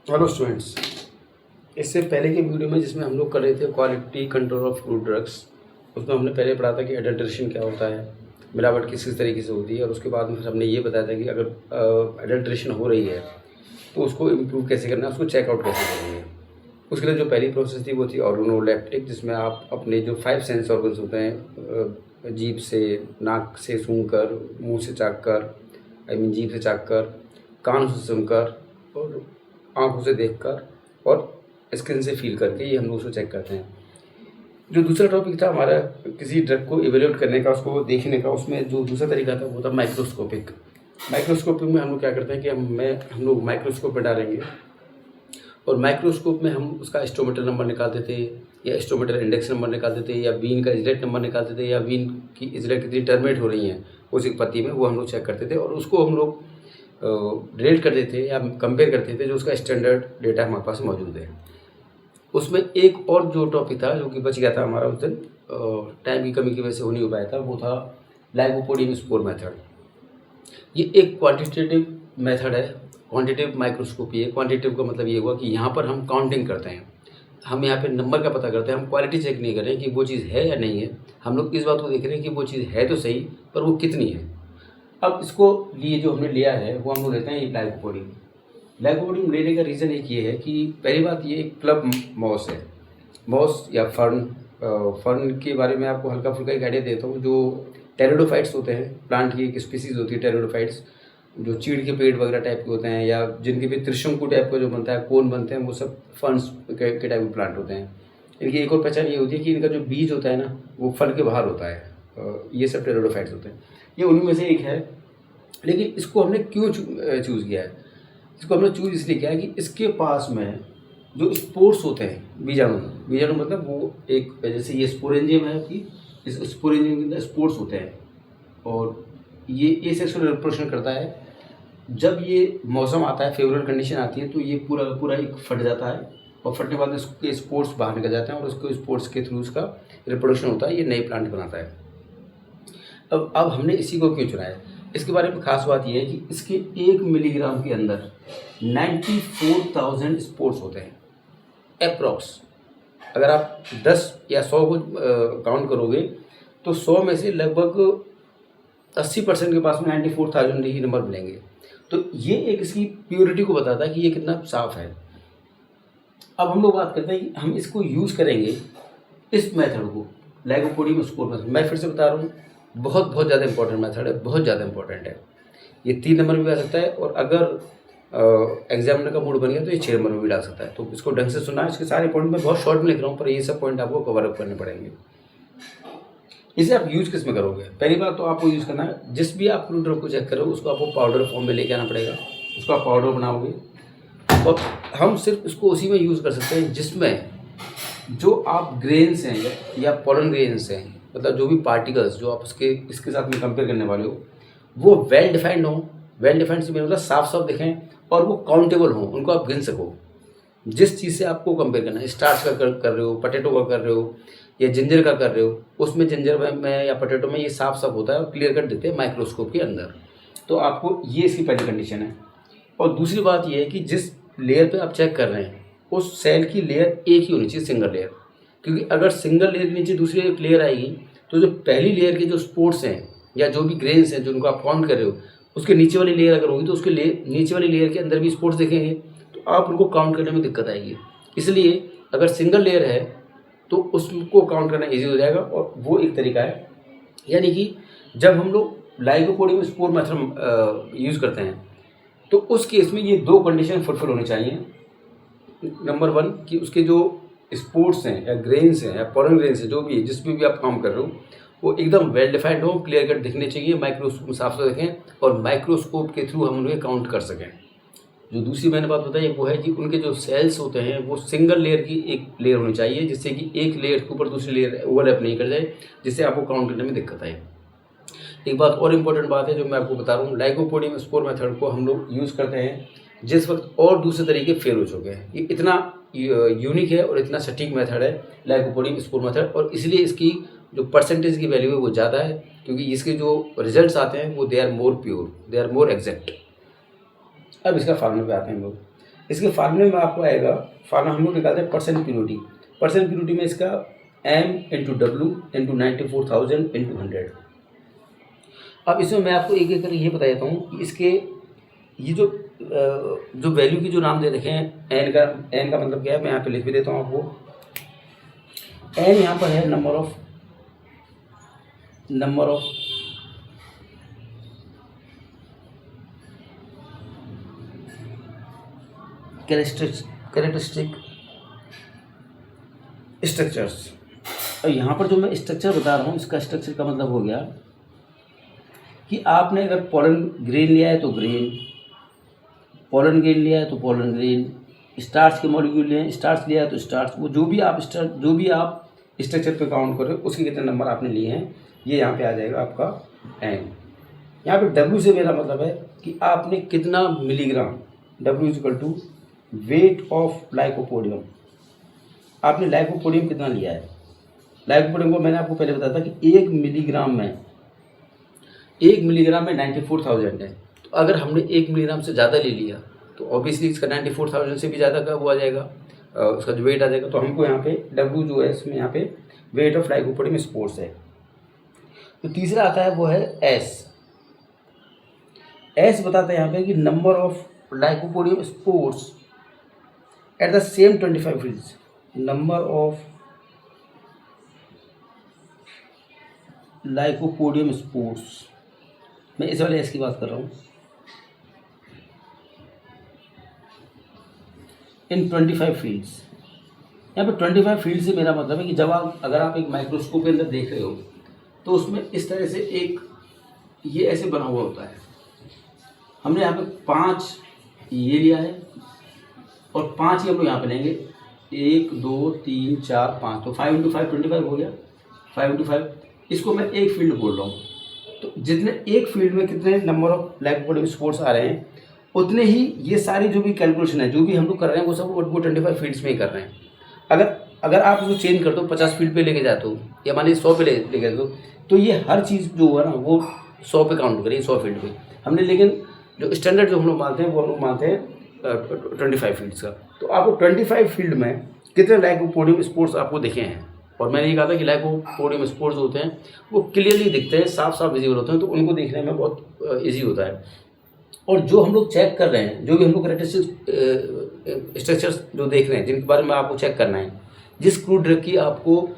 Hello students. इससे पहले के वीडियो में जिसमें हम लोग कर रहे थे quality control of food drugs, उसमें हमने पहले पढ़ा था कि एडल्ट्रेशन क्या होता है, मिलावट किस तरीके से होती है, और उसके बाद में फिर हमने ये बताया था कि अगर एडल्ट्रेशन हो रही है तो उसको इम्प्रूव कैसे करना है, उसको चेकआउट कैसे करनी है। उसके लिए जो पहली प्रोसेस थी वो थी ऑर्गेनोलेप्टिक, जिसमें आप अपने जो 5 सेंस ऑर्गन्स होते हैं, जीभ से, नाक से सूंघकर, मुंह से चाखकर, जीभ से चाखकर, कानों से सुनकर और आँखों से देखकर और स्किन से फील करके, ये हम लोग उसको चेक करते हैं। जो दूसरा टॉपिक था हमारा किसी ड्रग को इवेल्यूएट करने का, उसको देखने का, उसमें जो दूसरा तरीका था वो था माइक्रोस्कोपिक। माइक्रोस्कोपिक में हम लोग क्या करते हैं कि हम लोग माइक्रोस्कोप में डालेंगे और माइक्रोस्कोप में हम उसका स्टोमीटर नंबर निकालते थे या स्टोमीटर इंडेक्स नंबर निकालते थे या वीन का इजलेट नंबर निकालते थे या वीन की इजलेट कितनी टर्मिनेट हो रही हैं उस एक पत्ती में, वो हम लोग चेक करते थे और उसको हम लोग रेट करते थे या कंपेयर करते थे जो उसका स्टैंडर्ड डेटा हमारे पास मौजूद है। उसमें एक और जो टॉपिक था जो कि बच गया था हमारा उस दिन, टाइम की कमी की वजह से हो नहीं हो पाया था, वो था लाइकोपोडियम स्पोर मेथड। ये एक क्वांटिटेटिव मेथड है, क्वांटिटेटिव माइक्रोस्कोपी है। क्वांटिटेटिव का मतलब ये हुआ कि यहाँ पर हम काउंटिंग करते हैं, हम यहाँ पे नंबर का पता करते हैं, हम क्वालिटी चेक नहीं कर रहे हैं कि वो चीज़ है या नहीं है, हम लोग इस बात को देख रहे हैं कि वो चीज़ है तो सही, पर वो कितनी है। अब इसको लिए जो हमने लिया है वो हम लोग लेते हैं लाइकोपोडियम। लाइकोपोडियम लेने का रीज़न एक ये है कि पहली बात ये एक क्लब मॉस है, मॉस या फर्न। फर्न के बारे में आपको हल्का फुल्का एक आइडिया देता हूँ। जो टेरिडोफाइट्स होते हैं, प्लांट की एक स्पीसीज़ होती है टेरिडोफाइट्स, जो चीड़ के पेड़ वगैरह टाइप के होते हैं या जिनके भी त्रिशंकु टाइप का जो बनता है, कोन बनते हैं, वो सब फर्न्स के टाइप के प्लांट होते हैं। इनकी एक और पहचान ये होती है कि इनका जो बीज होता है ना, वो फल के बाहर होता है। ये सब टेरिडोफाइट्स होते हैं, ये उनमें में से एक है। लेकिन इसको हमने क्यों चूज़ किया है? इसको हमने चूज़ इसलिए किया है कि इसके पास में जो स्पोर्स होते हैं, बीजाणु, बीजाणु मतलब वो एक, जैसे ये स्पोरेंजियम है कि इस स्पोरेंजियम के अंदर स्पोर्स होते हैं और ये एसेक्सुअल रिप्रोडक्शन करता है। जब ये मौसम आता है, फेवरेबल कंडीशन आती है, तो ये पूरा पूरा एक फट जाता है और फटने के बाद इसके स्पोर्स बाहर निकल जाते हैं और उसको स्पोर्स के थ्रू उसका रिप्रोडक्शन होता है, ये नए प्लांट बनाता है। अब हमने इसी को क्यों चुना है? इसके बारे में खास बात यह है कि इसके 1 मिलीग्राम के अंदर 94,000 स्पोर्स होते हैं अप्रॉक्स। अगर आप 10 या 100 को काउंट करोगे तो 100 में से लगभग 80% के पास में 94,000 ही नंबर मिलेंगे। तो ये एक इसकी प्योरिटी को बताता है कि ये कितना साफ़ है। अब हम लोग बात करते हैं कि हम इसको यूज़ करेंगे, इस मेथड को, लाइकोपोडियम स्पोर मेथड। मैं फिर से बता रहा हूँ, बहुत बहुत ज़्यादा इंपॉर्टेंट मेथड है, बहुत ज़्यादा इंपॉर्टेंट है। ये 3 नंबर में भी आ सकता है और अगर एग्जामिनर का मूड बन गया तो ये 6 नंबर में भी डाल सकता है। तो इसको ढंग से सुनना। इसके सारे पॉइंट मैं बहुत शॉर्ट में लिख रहा हूँ, पर ये सब पॉइंट आपको कवर अप करने पड़ेंगे। इसे आप यूज़ किस में करोगे? पहली बात तो आपको यूज़ करना है, जिस भी आप ड्रग को चेक करोगे उसको आपको पाउडर फॉर्म में लेके आना पड़ेगा, उसको आप पाउडर बनाओगे और हम सिर्फ इसको उसी में यूज़ कर सकते हैं जिसमें जो आप ग्रेन्स हैं या पॉलन ग्रेन्स हैं, मतलब जो भी पार्टिकल्स जो आप इसके साथ में कंपेयर करने वाले हो, वो वेल डिफाइंड हो। वेल डिफाइंड से मतलब साफ साफ दिखें और वो काउंटेबल हो, उनको आप गिन सको। जिस चीज़ से आपको कंपेयर करना है, स्टार्च का कर रहे हो, पटेटो का कर रहे हो या जिंजर का कर रहे हो, उसमें जिंजर में या पटेटो में ये साफ साफ होता है और क्लियर कट देते हैं माइक्रोस्कोप के अंदर। तो आपको ये इसकी पहली कंडीशन है। और दूसरी बात ये है कि जिस लेयर पे आप चेक कर रहे हैं उस सेल की लेयर एक ही होनी चाहिए, सिंगल लेयर। क्योंकि अगर सिंगल लेयर के नीचे दूसरी एक लेयर आएगी तो जो पहली लेयर के जो स्पोर्स हैं या जो भी ग्रेन्स हैं जिनको आप काउंट कर रहे हो, उसके नीचे वाली लेयर अगर होगी तो उसके नीचे वाली लेयर के अंदर भी स्पोर्स दिखेंगे, तो आप उनको काउंट करने में दिक्कत आएगी। इसलिए अगर सिंगल लेयर है तो उसको काउंट करना ईजी हो जाएगा और वो एक तरीका है। यानी कि जब हम लोग लाइकोपोडियम स्पोर मेथड यूज़ करते हैं तो उस केस में ये 2 कंडीशन फुलफिल होनी चाहिए। नंबर 1 कि उसके जो स्पोर्स हैं या ग्रेन्स हैं या पॉलन ग्रेन्स हैं, जो भी है, जिस पे भी आप काम कर रहे हो, वो एकदम वेल डिफाइंड हो, क्लियर कट दिखने चाहिए, माइक्रोस्कोप साफ से देखें और माइक्रोस्कोप के थ्रू हम उन्हें काउंट कर सकें। जो दूसरी मैंने बात बताई वो है कि उनके जो सेल्स होते हैं वो सिंगल लेयर की एक लेयर होनी चाहिए, जिससे कि एक लेयर के ऊपर दूसरी लेयर ओवरलैप नहीं कर जाए, जिससे आपको काउंट करने में दिक्कत आए। एक बात और इम्पोर्टेंट बात है जो मैं आपको बता रहा हूँ, लाइकोपोडियम स्पोर मेथड को हम लोग यूज़ करते हैं जिस वक्त और दूसरे तरीके फेल हो चुके हैं। ये इतना यूनिक है और इतना सटीक मेथड है लाइकोपोडियम स्पोर मेथड, और इसलिए इसकी जो परसेंटेज की वैल्यू है वो ज़्यादा है, क्योंकि इसके जो रिजल्ट्स आते हैं वो they are more pure, they are more exact. अब इसका फार्मूला पे आते हैं हम लोग। इसके फार्मूले में आपको आएगा, फार्मूला हम लोग निकालते हैं परसेंट प्योरिटी। परसेंट प्योरिटी में इसका M into W into 94,000 into 100। अब इसमें मैं आपको एक एक करके ये बता देता हूँ कि इसके ये जो वैल्यू की जो नाम दे रखे हैं, एन का मतलब क्या है, मैं यहाँ पे लिख भी देता हूँ आपको। एन यहाँ पर है नंबर ऑफ कैरेक्टरिस्टिक स्ट्रक्चर्स। और यहाँ पर जो मैं स्ट्रक्चर बता रहा हूँ, इसका स्ट्रक्चर का मतलब हो गया कि आपने अगर पोलन ग्रेन लिया है तो ग्रेन, पोलन ग्रेन लिया है तो पोलन ग्रेन, स्टार्च के मॉलिक्यूल लिए हैं, स्टार्च लिया है तो स्टार्च, वो जो भी आप स्ट्रक्चर पे काउंट कर रहे हो उसके कितने नंबर आपने लिए हैं, ये यहाँ पे आ जाएगा आपका एन। यहाँ पे W से मेरा मतलब है कि आपने कितना milligram, W is equal to weight of lycopodium, आपने लाइकोपोडियम कितना लिया है। लाइकोपोडियम को मैंने आपको पहले बताया था कि 1 मिलीग्राम में 94,000 है। तो अगर हमने 1 मिलीग्राम से ज़्यादा ले लिया तो ऑब्वियसली इसका 94,000 से भी ज़्यादा का वो आ जाएगा, उसका जो वेट आ जाएगा। तो हमको यहाँ पे W जो है इसमें यहाँ पे वेट ऑफ लाइकोपोडियम स्पोर्स है। तो तीसरा आता है वो है S बताता है यहाँ पे कि number of lycopodium spores at the same 25 fields, number of lycopodium spores, मैं इस वाले S की बात कर रहा हूँ, इन 25 फील्ड्स। यहाँ पे 25 फील्ड से मेरा मतलब है कि जब अगर आप एक माइक्रोस्कोप के अंदर देख रहे हो तो उसमें इस तरह से एक ये ऐसे बना हुआ होता है। हमने यहाँ पे 5 ये लिया है और 5 ही हम लोग यहाँ पे लेंगे, 1 2 3 4 5, तो 5 इंटू 5 25 हो गया, 5 इंटू 5। इसको मैं एक फील्ड बोल रहा हूँ, तो जितने एक फील्ड में कितने नंबर ऑफ लाइकोपोडियम स्पोर्स आ रहे हैं उतने ही ये सारी जो भी कैलकुलेशन है, जो भी हम लोग कर रहे हैं वो सब वो 25 फील्ड्स में ही कर रहे हैं। अगर आप उसको चेंज कर दो, 50 फील्ड पे लेके जाते हो या मान लीजिए 100 पे लेके जाते हो, तो ये हर चीज़ जो हुआ ना वो 100 पे काउंट करें, 100 फील्ड पे हमने। लेकिन जो स्टैंडर्ड जो हम लोग मानते हैं वो हम लोग मानते हैं 25 फील्ड्स का। तो आपको 25 फील्ड में कितने लाइकोपोडियम स्पोर्स आपको दिखे हैं, और मैंने ये कहा था कि लाइकोपोडियम स्पोर्स होते हैं वो क्लियरली दिखते हैं, साफ साफ विजिबल होते हैं, तो उनको देखने में बहुत ईजी होता है। और जो हम लोग चेक कर रहे हैं, जो भी हम लोग कैरेक्टरिस्टिक स्ट्रक्चर्स जो देख रहे हैं, जिनके बारे में आपको चेक करना है, जिस क्रूड ड्रग की आपको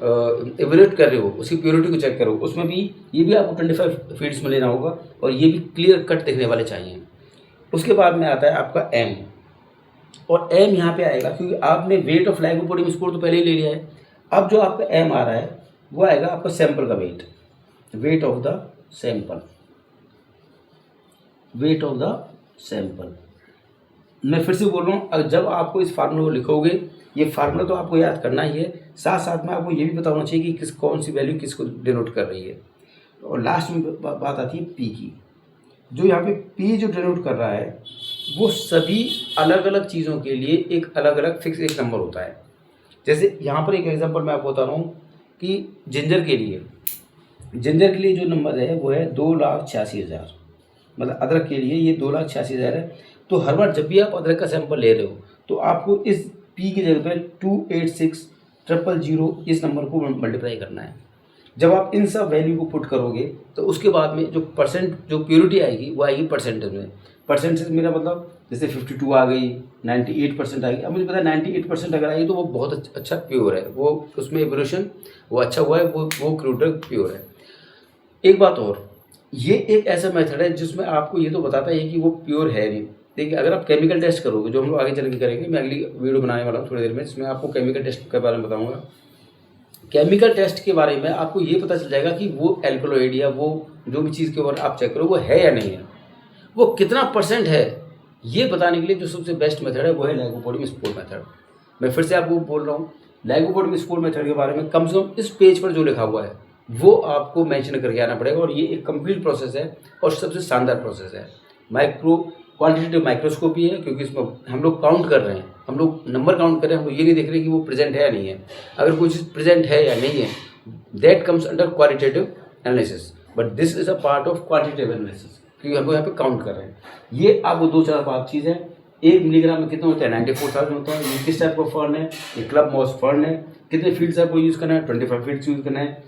एवेल्यूएट कर रहे हो उसकी प्योरिटी को चेक करो, उसमें भी ये भी आपको 25 फील्ड्स में लेना होगा और ये भी क्लियर कट दिखने वाले चाहिए। उसके बाद में आता है आपका M, और M यहाँ पे आएगा क्योंकि आपने वेट ऑफ लाइकोपोडियम स्पोर तो पहले ही ले लिया है। अब जो आपका M आ रहा है वो आएगा आपका सैंपल का weight of the sample, weight of the sample. मैं फिर से बोल रहा हूँ, जब आपको इस फार्मूले को लिखोगे, ये फार्मूला तो आपको याद करना ही है, साथ साथ में आपको ये भी पता होना चाहिए कि कौन सी वैल्यू किसको डिनोट कर रही है। और लास्ट में बात आती है P की। जो यहाँ पे P जो डिनोट कर रहा है वो सभी अलग अलग चीज़ों के लिए एक अलग अलग फिक्स एक नंबर होता है। जैसे यहाँ पर एक एग्जांपल मैं आपको बता रहा हूँ कि जिंजर के लिए जो नंबर है वो है 2,86,000, मतलब अदरक के लिए ये 2,86,000 है। तो हर बार जब भी आप अदरक का सैंपल ले रहे हो तो आपको इस P की जगह पर 286,000 इस नंबर को मल्टीप्लाई करना है। जब आप इन सब वैल्यू को पुट करोगे तो उसके बाद में जो प्योरिटी आएगी वो आएगी परसेंटेज में। परसेंटेज मेरा मतलब जैसे 52 आ गई, 98% आ गई। अब मुझे पता है 98% अगर आई तो वो बहुत अच्छा प्योर है, वो उसमें एवोल्यूशन वो अच्छा हुआ है, वो क्रूड ड्रग प्योर है। एक बात और, ये एक ऐसा मेथड है जिसमें आपको ये तो बताता है कि वो प्योर है नहीं। देखिए अगर आप केमिकल टेस्ट करोगे, जो हम लोग आगे चल के करेंगे, मैं अगली वीडियो बनाने वाला हूँ थोड़ी देर में, जिसमें आपको केमिकल टेस्ट के बारे में बताऊँगा। केमिकल टेस्ट के बारे में आपको ये पता चल जाएगा कि वो एल्कलॉइड या वो जो भी चीज़ के ऊपर आप चेक करो वो है या नहीं है, वो कितना % है, ये बताने के लिए जो सबसे बेस्ट मेथड है वो है लाइकोपोडियम स्पोर मेथड। मैं फिर से आपको बोल रहा हूँ, लाइकोपोडियम स्पोर मेथड के बारे में कम से कम इस पेज पर जो लिखा हुआ है वो आपको मेंशन करके आना पड़ेगा। और ये एक कंप्लीट प्रोसेस है और सबसे शानदार प्रोसेस है। क्वांटिटेटिव माइक्रोस्कोपी है, क्योंकि इसमें हम लोग काउंट कर रहे हैं, हम लोग नंबर काउंट कर रहे हैं, हम लोग ये नहीं देख रहे कि वो प्रेजेंट है या नहीं है। अगर कोई चीज़ प्रेजेंट है या नहीं है, that comes under qualitative analysis, but this is a part of quantitative analysis, क्योंकि हम लोग यहाँ पे काउंट कर रहे हैं। ये आपको 2-4 बात चीज़ है। 1 मिलीग्राम में कितना होता है, 94,000 होता है। ये किस टाइप का फर्न है, ये क्लब मॉस फर्न है। कितने फील्ड्स आपको यूज़ करना है, 25 फील्ड्स यूज़ करना है।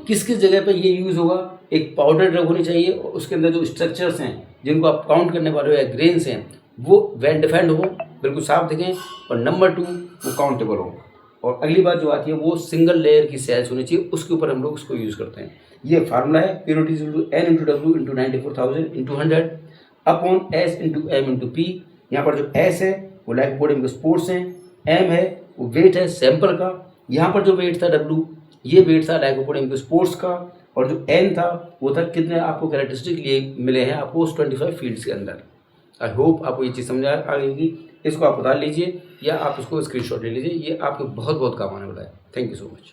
किस किस जगह पे ये यूज़ होगा, एक पाउडर ड्रग होनी चाहिए और उसके अंदर जो स्ट्रक्चर्स हैं जिनको आप काउंट करने वाले हो या ग्रेन्स हैं वो वेल डिफाइंड हो, बिल्कुल साफ दिखें। और नंबर 2 वो काउंटेबल हो। और अगली बात जो आती है वो सिंगल लेयर की सेल्स होनी चाहिए, उसके ऊपर हम लोग उसको यूज़ करते हैं। ये फार्मूला है, purity N × W × 94,000 × 100 upon S × M × P। यहाँ पर जो S है वो लाइकोपोडियम के स्पोर्स हैं, M है वो वेट है सैंपल का, यहाँ पर जो वेट था W ये वेट था लाइकोपोडियम के स्पोर्स का, और जो N था वो था कितने आपको कैरेक्टरिस्टिक लिए मिले हैं आपको उस 25 फील्ड्स के अंदर। आई होप आपको ये चीज़ समझ आ गई होगी। इसको आप बता लीजिए या आप उसको स्क्रीनशॉट ले लीजिए, ये आपको बहुत बहुत काम आने वाला है। Thank you so much.